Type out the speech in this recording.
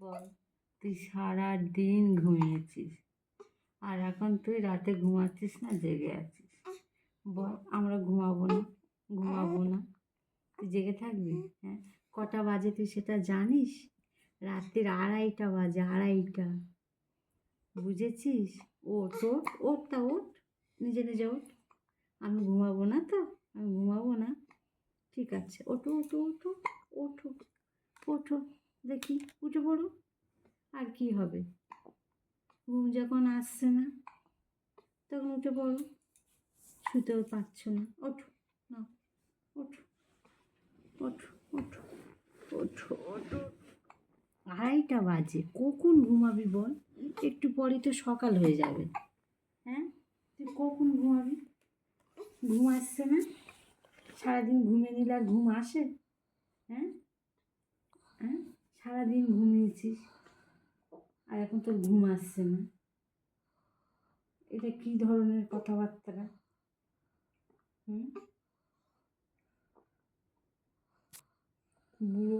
বল, তুই সারা দিন ঘুমিয়েছিস আর এখন তুই রাতে ঘুমাচ্ছিস না, জেগে আছিস। বল, আমরা ঘুমাবো না? ঘুমাবো না? তুই জেগে থাকবি? হ্যাঁ, কটা বাজে তুই সেটা জানিস? রাত্রির 2:30 বাজে, 2:30। বুঝেছিস? ওঠ ওঠ ওঠ, তা ওঠ, নিজে নিজে ওঠ। আমি ঘুমাবো না তো? আমি ঘুমাবো না? ঠিক আছে, ওঠো ওঠো ওঠো ওঠো ওঠো, দেখি উঠে পড়ো। আর কি হবে? ঘুম যখন আসছে না তখন উঠে পড়ো। শুতেও পারছো না, ওঠো না, ওঠো ওঠো ওঠো ওঠো ওঠো। 2:30 বাজে, কখন ঘুমাবি বল? একটু পরেই তো সকাল হয়ে যাবে। হ্যাঁ, তুই কখন ঘুমাবি? ঘুম আসছে না? সারাদিন ঘুমিয়ে নিলে আর ঘুম আসে? হ্যাঁ হ্যাঁ, সারাদিন ঘুমিয়েছিস আর এখন তোর ঘুম আসছে না? এটা কী ধরনের কথাবার্তা? হুম, বুড়ো